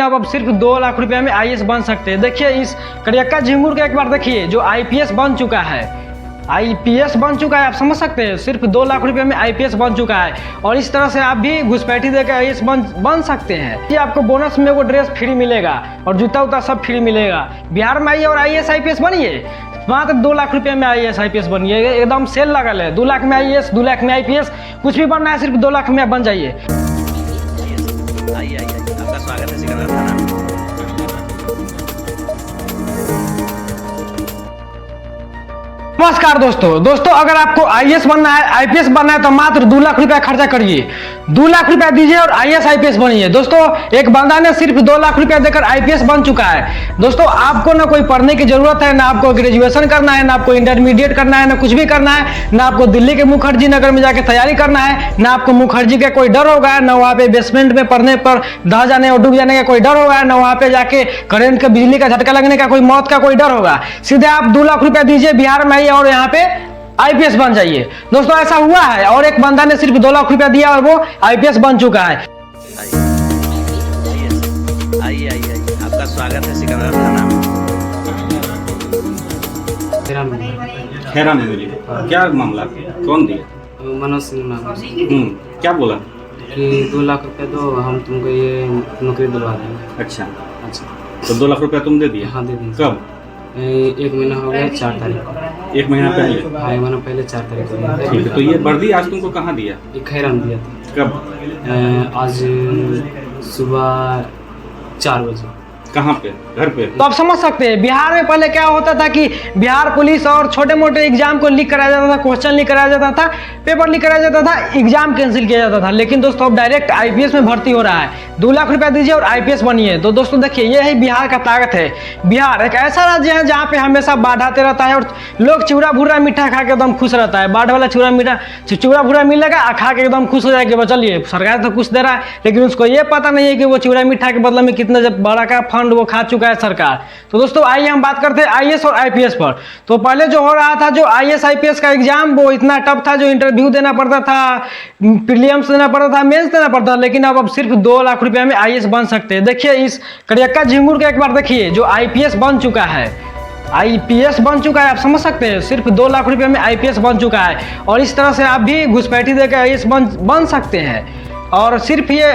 अब सिर्फ 2 लाख रुपए में आईएएस बन सकते हैं। देखिए इस करियक्का झिंगुर का एक बार देखिए, जो आईपीएस बन चुका है, आईपीएस बन चुका है, आप समझ सकते हैं। सिर्फ 2 लाख रुपए में आईपीएस बन चुका है और इस तरह से आप भी घुसपैठी देकर आईएएस बन सकते हैं। कि आपको बोनस में वो ड्रेस फ्री मिलेगा और जूता उता सब फ्री मिलेगा। बिहार में आइए और आईएएस आईपीएस बनिए, मात्र 2 लाख रुपए में आईएएस आईपीएस बनिए। एकदम सेल लगल है, 2 लाख में आईएएस, 2 लाख में आईपीएस, कुछ भी बनना है सिर्फ 2 लाख में बन जाइए। आइए आपका स्वागत है सिकंदर थाना। नमस्कार दोस्तों, अगर आपको आईएएस बनना है, आईपीएस बनना है तो मात्र 2 लाख रुपया खर्चा करिए, 2 लाख रुपया दीजिए और आईएएस आईपीएस बनिए। दोस्तों एक बंदा ने सिर्फ 2 लाख रुपया देकर आईपीएस बन चुका है। दोस्तों आपको ना कोई पढ़ने की जरूरत है, ना आपको ग्रेजुएशन करना है, ना आपको इंटरमीडिएट करना है, ना कुछ भी करना है, ना आपको दिल्ली के मुखर्जी नगर में जाके तैयारी करना है, ना आपको मुखर्जी का कोई डर होगा, ना वहाँ पे बेसमेंट में पढ़ने पर दह जाने और डूब जाने का कोई डर होगा, ना वहाँ पे जाके करंट का बिजली का झटका लगने का कोई मौत का कोई डर होगा। सीधे आप 2 लाख रुपया दीजिए, बिहार में आइए और यहाँ पे आईपीएस बन जाइए। दोस्तों ऐसा हुआ है और एक बंदा ने सिर्फ 2 लाख रुपया दिया और वो आईपीएस बन चुका है। आइए आपका स्वागत है सिकंदर थाना। खैरा में मिली, क्या मामला, कौन दिया? मनोज सिंह नाम। क्या बोला? कि 2 लाख रुपए दो, हम तुमको ये नौकरी दिलवा देंगे। अच्छा, तो 2 लाख रुपया तुम दे दिया? हाँ दे देंगे। कब? 1 महीना हो गया, 4 तारीख को। 1 महीना पहले? हाँ 1 महीना पहले 4 तारीख को। ठीक है, तो ये वर्दी आज तुमको कहाँ दिया? ये खैरा में दिया था। कब? आज सुबह 4 बजे। कहाँ पे? घर पे? तो आप समझ सकते हैं बिहार में पहले क्या होता था कि बिहार पुलिस और छोटे मोटे एग्जाम को लीक कराया जाता था, क्वेश्चन लीक कराया जाता था, पेपर लीक कराया जाता था, एग्जाम कैंसिल किया जाता था। लेकिन दोस्तों अब डायरेक्ट आईपीएस में भर्ती हो रहा है। 2 लाख रुपया दीजिए और आईपीएस बनिए। तो दोस्तों देखिए ये है बिहार का ताकत है। बिहार एक ऐसा राज्य है जहाँ पे हमेशा बाढ़ आते रहता है और लोग चिवड़ा भूरा मीठा खा के एकदम खुश रहता है। बाढ़ वाला चिवड़ा भूरा मिलेगा, खा के एकदम खुश हो जाएगा। चलिए सरकार तो कुछ दे रहा है, लेकिन उसको ये पता नहीं है कि वो चिवड़ा मीठा के बदले में कितना बड़ा का फंड वो खा चुका है सरकार। तो दोस्तों आइए हम बात करते हैं आईएएस और आईपीएस पर। तो पहले जो हो रहा था, जो आईएएस आईपीएस का एग्जाम वो इतना टफ था, जो इंटरव्यू देना पड़ता था, प्रीलिम्स देना पड़ता था, मेंस देना पड़ता था। लेकिन अब सिर्फ 2 लाख रुपया में आईएएस बन सकते हैं। देखिए इस करियक्का झिंगुर का एक बार देखिए, जो आईपीएस बन चुका है, आईपीएस बन चुका है, आप समझ सकते हैं। सिर्फ 2 लाख रुपए में आईपीएस बन चुका है और इस तरह से आप भी घुसपैठी देकर आईएएस बन सकते हैं। और सिर्फ ये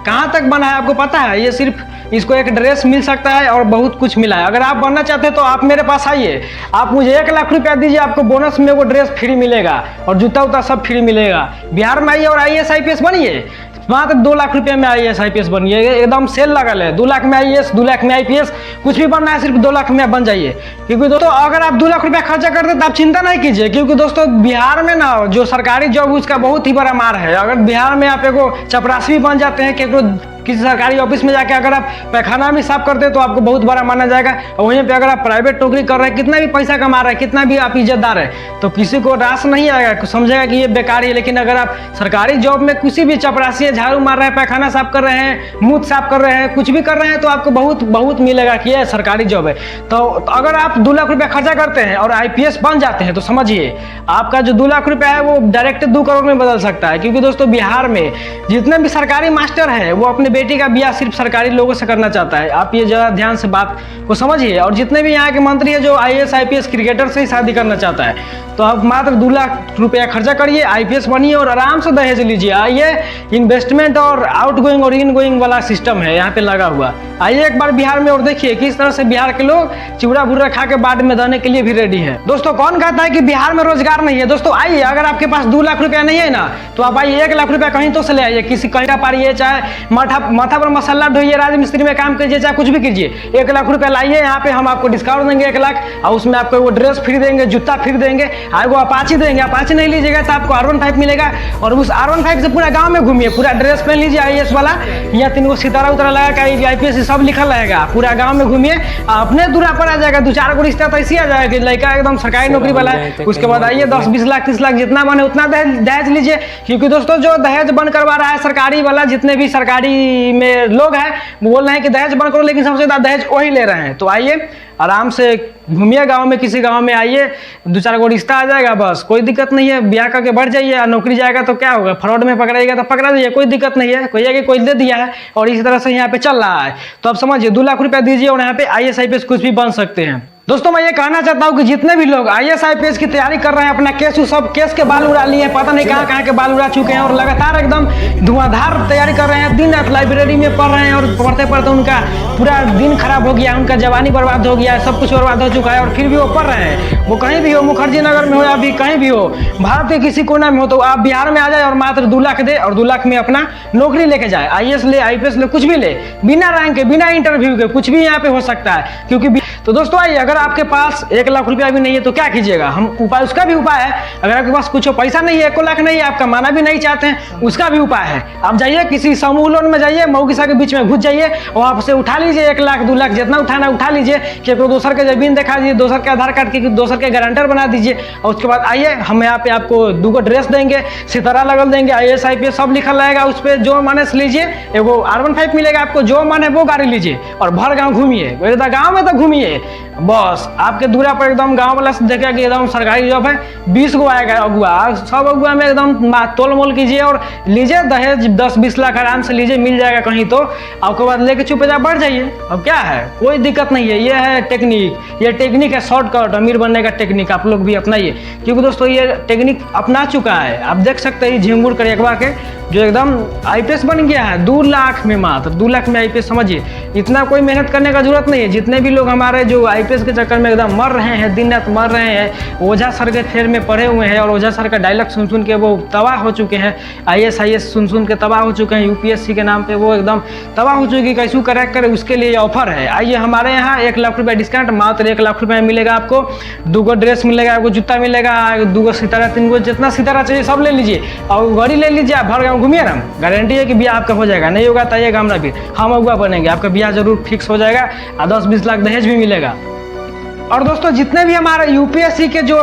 कहाँ तक बना है आपको पता है? ये सिर्फ इसको एक ड्रेस मिल सकता है और बहुत कुछ मिला है। अगर आप बनना चाहते हैं तो आप मेरे पास आइए, आप मुझे 1 लाख रुपया दीजिए, आपको बोनस में वो ड्रेस फ्री मिलेगा और जूता उता सब फ्री मिलेगा। बिहार में आइए और आईएएस आईपीएस बनिए, मात्र 2 लाख रुपए में आईएएस आईपीएस बनिए। एकदम सेल लगल है, 2 लाख में आईएएस, 2 लाख में आईपीएस, कुछ भी बनना है सिर्फ 2 लाख में बन जाइए। क्योंकि दोस्तों अगर आप 2 लाख रुपया खर्चा करते तो आप चिंता नहीं कीजिए, क्योंकि दोस्तों बिहार में ना जो सरकारी जॉब उसका बहुत ही बड़ा मार है। अगर बिहार में आप एगो चपरासी भी बन जाते हैं, किसी सरकारी ऑफिस में जाके अगर आप पैखाना भी साफ करते हैं तो आपको बहुत बड़ा माना जाएगा। और वहीं पे अगर आप प्राइवेट नौकरी कर रहे हैं, कितना भी पैसा कमा रहे हैं, कितना भी आप इज्जतदार है, तो किसी को रास नहीं आएगा, समझेगा कि ये बेकार है। लेकिन अगर आप सरकारी जॉब में किसी भी चपरासी है, झाड़ू मार रहे हैं, पैखाना साफ कर रहे हैं, मुंह साफ कर रहे हैं, कुछ भी कर रहे हैं, तो आपको बहुत मिलेगा कि ये सरकारी जॉब है। तो अगर आप 2 लाख रुपया खर्चा करते हैं और आईपीएस बन जाते हैं तो समझिए आपका जो 2 लाख रुपया है वो डायरेक्ट 2 करोड़ में बदल सकता है। क्योंकि दोस्तों बिहार में जितने भी सरकारी मास्टर है वो अपने बेटी का ब्याह सिर्फ सरकारी लोगों से करना चाहता है। आप ये जरा ध्यान से बात को समझिए। और जितने भी यहाँ के मंत्री है जो आईएएस आईपीएस क्रिकेटर से ही शादी करना चाहता है, तो आप मात्र 2 लाख रुपया खर्चा करिए, आईपीएस बनिए और आराम से दहेज लीजिए। आइए, इन्वेस्टमेंट और आउट गोइंग और इन गोइंग वाला सिस्टम है यहाँ पे लगा हुआ। आइए एक बार बिहार में और देखिए किस तरह से बिहार के लोग चिवड़ा भूरा खा के बाढ़ में देने के लिए भी रेडी है। दोस्तों कौन कहता है कि बिहार में रोजगार नहीं है? दोस्तों आइए, अगर आपके पास 2 लाख रुपया नहीं है ना, तो आप आइए 1 लाख रुपया कहीं तो से ले आइए। किसी कहीं पारिए, चाहे माथा पर मसाला ढोइए, राजमिस्त्री में काम कीजिए, चाहे कुछ भी कीजिए, 1 लाख रुपया लाइए। यहाँ पे हम आपको डिस्काउंट देंगे 1 लाख, और उसमें आपको वो ड्रेस फ्री देंगे, जूता फ्री देंगे, आगे अपाची देंगे। अपाची नहीं लीजिएगा तो आपको R15 मिलेगा और उस R15 से पूरा गांव में घूमिए, पूरा ड्रेस पहन लीजिए आईएएस वाला, यहाँ 3 गो सितारा उतारा लगा के आईपीएस सब लिखल रहेगा। पूरा गांव में घूमिए, अपने दूरा पर आ जाएगा। 2-4 गो रिश्ता तो ऐसे आ जाएगा कि लड़का एकदम सरकारी नौकरी वाला है। उसके बाद आइए 10-20 लाख 30 लाख जितना बने उतना दहेज लीजिए। क्योंकि दोस्तों जो दहेज बंद करवा रहा है सरकारी वाला, जितने भी सरकारी में लोग हैं वो बोल रहे हैं कि दहेज बंद करो, लेकिन सबसे ज़्यादा दहेज वही ले रहे हैं। तो आइए आराम से घूमिए गांव में, किसी गांव में आइए, 2-4 गो रिश्ता आ जाएगा, बस कोई दिक्कत नहीं है। ब्याह करके बढ़ जाइए, नौकरी जाएगा तो क्या होगा, फ्रॉड में पकड़ाइएगा तो पकड़ा दीजिए, कोई दिक्कत नहीं है। कोई है कि कोई दे दिया है और इसी तरह से यहाँ पे चल रहा है। तो अब समझिए 2 लाख रुपया दीजिए और यहाँ पे IAS IPS कुछ भी बन सकते हैं। दोस्तों मैं ये कहना चाहता हूँ कि जितने भी लोग IAS IPS की तैयारी कर रहे हैं, अपना केस सब केस के बाल उड़ा लिए हैं, पता नहीं कहाँ के बाल उड़ा चुके हैं और लगातार एकदम धुआंधार तैयारी कर रहे हैं, दिन रात लाइब्रेरी में पढ़ रहे हैं और पढ़ते पढ़ते उनका पूरा दिन खराब हो गया, उनका जवानी बर्बाद हो गया, सब कुछ बर्बाद हो चुका है और फिर भी वो पढ़ रहे हैं। वो कहीं भी हो, मुखर्जी नगर में हो या भी कहीं भी हो, भारत के किसी कोना में हो, तो आप बिहार में आ जाए और मात्र 2 लाख दे और 2 लाख में अपना नौकरी लेके जाए। IAS ले, IPS ले, कुछ भी ले, बिना रैंक के, बिना इंटरव्यू के, कुछ भी यहाँ पे हो सकता है। क्योंकि तो दोस्तों आइए, अगर आपके पास 1 लाख रुपया भी नहीं है तो क्या कीजिएगा, हम उपाय, उसका भी उपाय है। अगर आपके पास कुछ पैसा नहीं है, 1 लाख नहीं है, आप कमाना भी नहीं चाहते हैं, उसका भी उपाय है। आप जाइए किसी समूह लोन में जाइए, मऊ किसा के बीच में घुस जाइए और वहाँ से उठा लीजिए 1 लाख 2 लाख जितना उठाना उठा लीजिए, कि दोसर के जमीन दिखा दीजिए, दोसर के आधार कार्ड की दोसर के गारंटर बना दीजिए और उसके बाद आइए हम यहाँ पे आपको 2 गो ड्रेस देंगे, सितारा लगल देंगे, IAS IPS सब लिखल रहेगा उस पर, जो माने से लीजिए। एगो R15 मिलेगा आपको, जो माने वो गाड़ी लीजिए और भर गाँव घूमिए, गाँव में तो घूमिए, बस आपके दूरा पर एकदम गांव वाला से देखेगा कि एकदम सरकारी जॉब है, 20 गो आएगा अगुआ, सब अगुआ में एकदम तोल मोल कीजिए और लीजिए दहेज 10-20 लाख आराम से लीजिए, मिल जाएगा कहीं तो, आपके बाद लेके चुपचाप बढ़ जाइए। अब क्या है, कोई दिक्कत नहीं है, ये है टेक्निक, ये टेक्निक है शॉर्टकट अमीर बनने का टेक्निक, आप लोग भी अपनाइए। क्योंकि दोस्तों ये टेक्निक अपना चुका है, आप देख सकते हैं झिंगुर करियकवा के जो एकदम IPS बन गया है 2 लाख में, मात्र 2 लाख में IPS। समझिए इतना कोई मेहनत करने का जरूरत नहीं है। जितने भी लोग हमारे जो IPS के चक्कर में एकदम मर रहे हैं, दिन रात मर रहे हैं, ओझा सर के फेर में पड़े हुए हैं और ओझा सर का डायलॉग सुन सुन के वो तबाह हो चुके हैं, IAS सुन सुन के तबाह हो चुके हैं, UPSC के नाम पे वो एकदम तबाह हो चुकी है, कैसे क्रैक करे, उसके लिए ऑफर है। आइए हमारे यहाँ 1 लाख रुपया डिस्काउंट, मात्र 1 लाख रुपये में मिलेगा आपको, 2 गो ड्रेस मिलेगा, 1 गो जूता मिलेगा, 2 गो सितारा, 3 गो, जितना सितारा चाहिए सब ले लीजिए और गाड़ी ले लीजिए, आप भर गाँव घूमिए ना, गारंटी है कि ब्याह आपका हो जाएगा। नहीं होगा तो आइएगा हमरा भी, हम अगुआ बनेंगे, आपका ब्याह जरूर फिक्स हो जाएगा और 10-20 लाख दहेज भी मिलेगा। और दोस्तों जितने भी हमारे UPSC के जो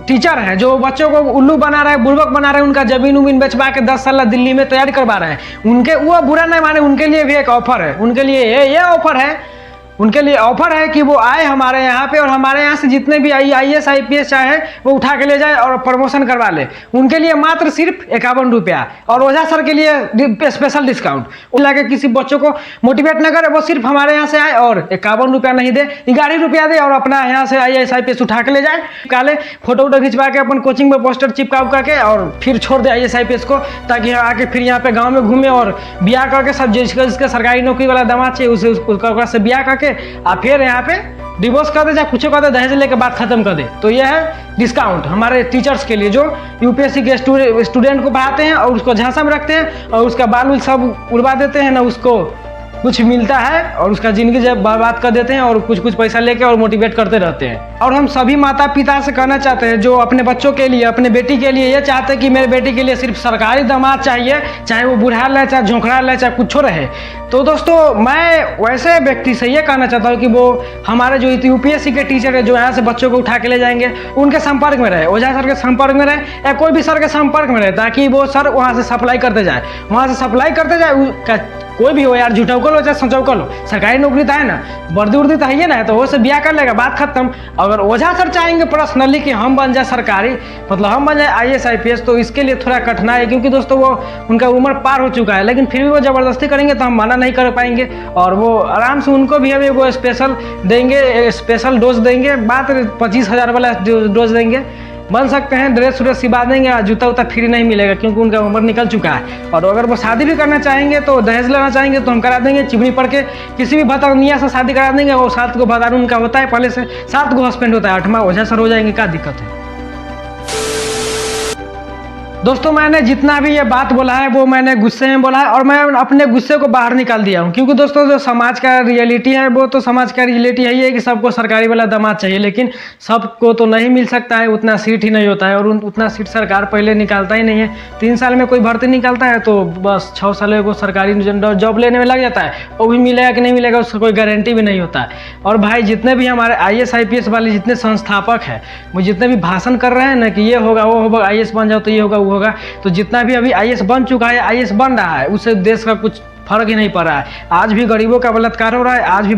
टीचर हैं, जो बच्चों को उल्लू बना रहे हैं, बुड़बक बना रहे हैं, उनका जमीन उमीन बेचवा के 10 साल दिल्ली में तैयारी करवा रहे हैं, उनके वो बुरा नहीं माने, उनके लिए भी एक ऑफर है, उनके लिए ये ऑफर है, उनके लिए ऑफर है कि वो आए हमारे यहाँ पे और हमारे यहाँ से जितने भी IAS IPS चाहे वो उठा के ले जाए और प्रमोशन करवा ले। उनके लिए मात्र सिर्फ 51 रुपया और ओझा सर के लिए स्पेशल डिस्काउंट। लगे किसी बच्चों को मोटिवेट न करे, वो सिर्फ हमारे यहाँ से आए और 51 रुपया नहीं दे, 11 रुपया दे और अपना यहाँ से IAS IPS उठा के ले जाए, काले फोटो वोटो खिंचवा के अपन कोचिंग में पोस्टर चिपका उका के और फिर छोड़ दे IAS IPS को, ताकि आके फिर यहाँ पे गाँव में घूमे और ब्याह करके सब जिसका सरकारी नौकरी वाला दामाद चाहिए उससे ब्याह करके आप फिर यहाँ पे डिवोर्स कर दे, चाहे कुछ कर दे, दहेज लेके बात खत्म कर दे। तो ये है डिस्काउंट हमारे टीचर्स के लिए जो UPSC के स्टूडेंट को पढ़ाते हैं और उसको झांसा में रखते हैं और उसका बाल उल सब उड़वा देते हैं ना, उसको कुछ मिलता है और उसका जिंदगी जब बर्बाद कर देते हैं और कुछ पैसा लेके और मोटिवेट करते रहते हैं। और हम सभी माता पिता से कहना चाहते हैं जो अपने बच्चों के लिए, अपने बेटी के लिए ये चाहते हैं कि मेरे बेटी के लिए सिर्फ सरकारी दामाद चाहिए, चाहे वो बुढ़ा रहे, चाहे झोंकड़ा रहे, चाहे कुछ रहे। तो दोस्तों मैं वैसे व्यक्ति से ये कहना चाहता हूँ कि वो हमारे जो UPSC के टीचर है जो यहाँ से बच्चों को उठा के ले जाएंगे, उनके संपर्क में रहे, ओझा सर के संपर्क में रहे या कोई भी सर के संपर्क में रहे, ताकि वो सर वहाँ से सप्लाई करते जाए, वहाँ से सप्लाई करते जाए। कोई भी हो यार, झूठौकल हो चाहे सचौकल हो, सरकारी नौकरी तो है ना, वर्दी उर्दी तो है ना, तो वो से ब्याह कर लेगा, बात खत्म। अगर ओझा सर चाहेंगे पर्सनली कि हम बन जाए सरकारी, मतलब हम बन जाए IAS IPS, तो इसके लिए थोड़ा कठिनाई है, क्योंकि दोस्तों वो उनका उम्र पार हो चुका है, लेकिन फिर भी वो ज़बरदस्ती करेंगे तो हम मना नहीं कर पाएंगे और वो आराम से उनको भी अभी वो स्पेशल देंगे, स्पेशल डोज देंगे, बात 25,000 वाला डोज देंगे, बन सकते हैं, ड्रेस व्रेस सिबा देंगे, जूता उता फ्री नहीं मिलेगा क्योंकि उनका उम्र निकल चुका है। और अगर वो शादी भी करना चाहेंगे तो दहेज लेना चाहेंगे तो हम करा देंगे, चिमनी पड़ के किसी भी भतानिया से शादी करा देंगे। वो 7 गो भतान उनका होता है, पहले से 7 गो हस्बैंड होता है, 8वां ओझा सर हो जाएंगे, क्या दिक्कत है। दोस्तों मैंने जितना भी ये बात बोला है वो मैंने गुस्से में बोला है और मैं अपने गुस्से को बाहर निकाल दिया हूँ, क्योंकि दोस्तों जो समाज का रियलिटी है वो तो समाज का रियलिटी है ये कि सबको सरकारी वाला दामाद चाहिए, लेकिन सबको तो नहीं मिल सकता है, उतना सीट ही नहीं होता है और उतना सीट सरकार पहले निकालता ही नहीं है। 3 साल में कोई भर्ती निकालता है तो बस 6 साल को सरकारी जॉब लेने में लग जाता है, वो भी मिलेगा कि नहीं मिलेगा उसका कोई गारंटी भी नहीं होता है। और भाई जितने भी हमारे IAS IPS वाले जितने संस्थापक हैं, वो जितने भी भाषण कर रहे हैं ना कि ये होगा वो होगा, IAS बन जाओ तो ये होगा वो होगा, तो जितना भी अभी IAS बन चुका है, IAS बन रहा है, उससे देश का कुछ फर्क ही नहीं पड़ रहा है। आज भी गरीबों का बलात्कार हो रहा है, आज भी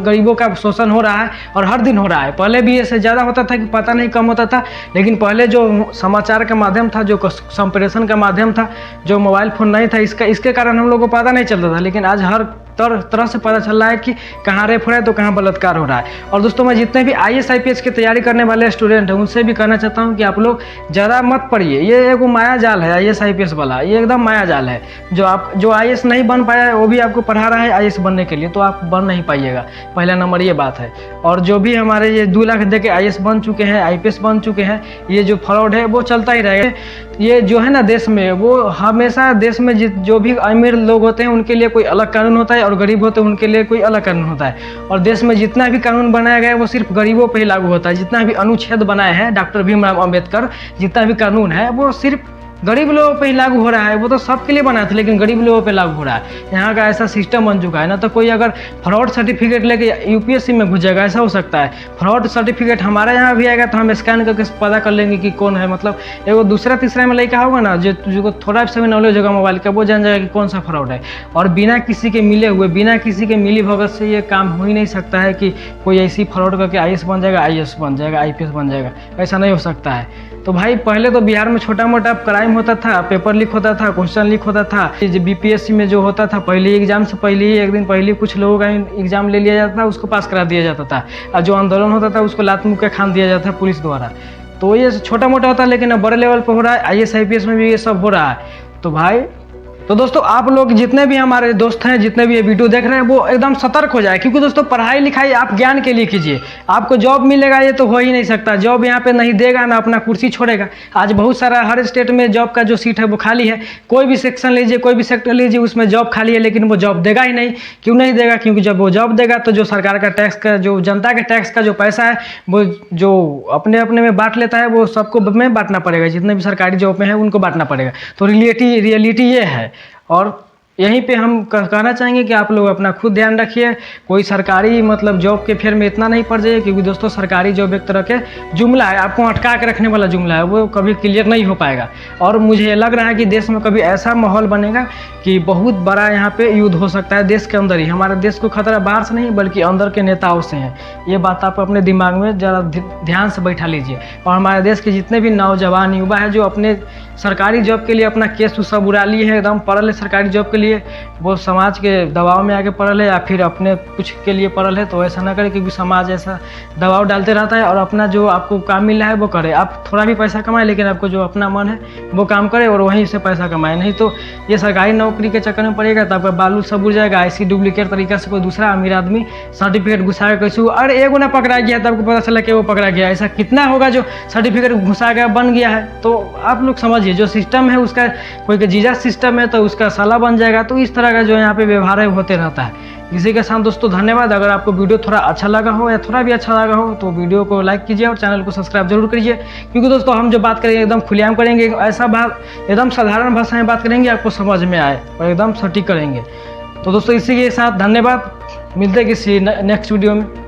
गरीबों का शोषण हो रहा है और हर दिन हो रहा है। पहले भी इससे ज़्यादा होता था कि पता नहीं कम होता था, लेकिन पहले जो समाचार का माध्यम था, जो संप्रेषण का माध्यम था, जो मोबाइल फ़ोन नहीं था, इसके कारण हम लोग को पता नहीं चलता था। लेकिन आज हर तरह से पता चल रहा है कि कहाँ रेप हो रहा है तो कहाँ बलात्कार हो रहा है। और दोस्तों, मैं जितने भी IAS IPS की तैयारी करने वाले स्टूडेंट हैं उनसे भी कहना चाहता हूँ कि आप लोग ज़्यादा मत पढ़िए। ये एक माया जाल है IAS IPS वाला, ये एकदम माया जाल है। जो IAS नहीं बन पाया है वो भी आपको पढ़ा रहा है IAS बनने के लिए, तो आप बन नहीं पाइएगा। पहला नंबर ये बात है। और जो भी हमारे ये 2 लाख दे के IAS बन चुके हैं, IPS बन चुके हैं, ये जो फ्रॉड है वो चलता ही रहेगा। ये जो है ना देश में, वो हमेशा देश में जो भी अमीर लोग होते हैं उनके लिए कोई अलग कानून होता है और गरीब होते हैं उनके लिए कोई अलग कानून होता है। और देश में जितना भी कानून बनाया गया है वो सिर्फ गरीबों पे ही लागू होता है। जितना भी अनुच्छेद बनाए हैं डॉक्टर भीमराव अंबेडकर, जितना भी कानून है वो सिर्फ गरीब लोगों पे ही लागू हो रहा है। वो तो सबके लिए बना था, लेकिन गरीब लोगों पे लागू हो रहा है। यहाँ का ऐसा सिस्टम बन चुका है ना, तो कोई अगर फ्रॉड सर्टिफिकेट लेके UPSC में घुस जाएगा, ऐसा हो सकता है। फ्रॉड सर्टिफिकेट हमारे यहाँ भी आएगा तो हम स्कैन करके पता कर लेंगे कि कौन है। मतलब एगो दूसरा तीसरा में लड़का होगा ना जो थोड़ा सा भी नॉलेज होगा मोबाइल का, वो जान जाएगा कि कौन सा फ्रॉड है। और बिना किसी के मिले हुए, बिना किसी के मिली भगत से ये काम हो ही नहीं सकता है कि कोई ऐसी फ्रॉड करके IAS बन जाएगा, IAS बन जाएगा, IPS बन जाएगा। ऐसा नहीं हो सकता है। तो भाई पहले तो बिहार में छोटा मोटा क्राइम होता था, पेपर लीक होता था, क्वेश्चन लीक होता था। जो BPSC में जो होता था, पहले एग्जाम से पहले ही एक दिन पहले कुछ लोगों का एग्जाम ले लिया जाता था, उसको पास करा दिया जाता था। और जो आंदोलन होता था उसको लात मुक्का खान दिया जाता था पुलिस द्वारा। तो ये छोटा मोटा होता है, लेकिन अब बड़े लेवल पर हो रहा है। IAS IPS में भी ये सब हो रहा है। तो भाई तो दोस्तों, आप लोग जितने भी हमारे दोस्त हैं, जितने भी ये वीडियो देख रहे हैं, वो एकदम सतर्क हो जाए। क्योंकि दोस्तों, पढ़ाई लिखाई आप ज्ञान के लिए कीजिए। आपको जॉब मिलेगा ये तो हो ही नहीं सकता। जॉब यहाँ पे नहीं देगा ना अपना कुर्सी छोड़ेगा। आज बहुत सारा हर स्टेट में जॉब का जो सीट है वो खाली है। कोई भी सेक्शन लीजिए, कोई भी सेक्टर लीजिए, उसमें जॉब खाली है, लेकिन वो जॉब देगा ही नहीं। क्यों नहीं देगा? क्योंकि जब वो जॉब देगा तो जो सरकार का टैक्स का, जो जनता के टैक्स का जो पैसा है, वो जो अपने अपने में बांट लेता है, वो सबको में बांटना पड़ेगा। जितने भी सरकारी जॉब में है उनको बांटना पड़ेगा। तो रियलिटी ये है। और यहीं पे हम कहना चाहेंगे कि आप लोग अपना खुद ध्यान रखिए। कोई सरकारी मतलब जॉब के फेर में इतना नहीं पड़ जाइए, क्योंकि दोस्तों सरकारी जॉब एक तरह के जुमला है, आपको अटका के रखने वाला जुमला है, वो कभी क्लियर नहीं हो पाएगा। और मुझे लग रहा है कि देश में कभी ऐसा माहौल बनेगा कि बहुत बड़ा यहाँ पे युद्ध हो सकता है देश के अंदर ही। हमारे देश को खतरा बाहर से नहीं बल्कि अंदर के नेताओं से है। ये बात आप अपने दिमाग में ज़रा ध्यान से बैठा लीजिए। और हमारे देश के जितने भी नौजवान युवा हैं जो अपने सरकारी जॉब के लिए अपना केस सब उड़ा लिए हैं, एकदम पढ़ल है सरकारी जॉब के लिए, वो समाज के दबाव में आके पढ़ल है या फिर अपने कुछ के लिए पढ़ल है, तो ऐसा ना करे, क्योंकि समाज ऐसा दबाव डालते रहता है। और अपना जो आपको काम मिल रहा है वो करे। आप थोड़ा भी पैसा कमाए, लेकिन आपको जो अपना मन है वो काम करे और वहीं से पैसा कमाए। नहीं तो ये सरकारी नौकरी के चक्कर में पड़ेगा तो आपका बालू सब उड़ जाएगा। ऐसी डुप्लीकेट तरीका से कोई दूसरा अमीर आदमी सर्टिफिकेट घुसा के कैसे, अरे एगो ना पकड़ा गया तो आपको पता चला कि वो पकड़ा गया। ऐसा कितना होगा जो सर्टिफिकेट घुसा गया बन गया है। तो आप लोग समझिए, जो सिस्टम है उसका कोई का जीजा सिस्टम है तो उसका साला बन जाएगा। तो इस तरह का जो यहाँ पे व्यवहार है होते रहता है। इसी के साथ दोस्तों धन्यवाद। अगर आपको वीडियो थोड़ा अच्छा लगा हो या थोड़ा भी अच्छा लगा हो तो वीडियो को लाइक कीजिए और चैनल को सब्सक्राइब जरूर कीजिए। क्योंकि दोस्तों हम जो बात करेंगे एकदम खुलेआम करेंगे, ऐसा बात एकदम साधारण भाषा में बात करेंगे, आपको समझ में आए और एकदम सटीक करेंगे। तो दोस्तों इसी के साथ धन्यवाद। मिलते हैं किसी नेक्स्ट वीडियो में।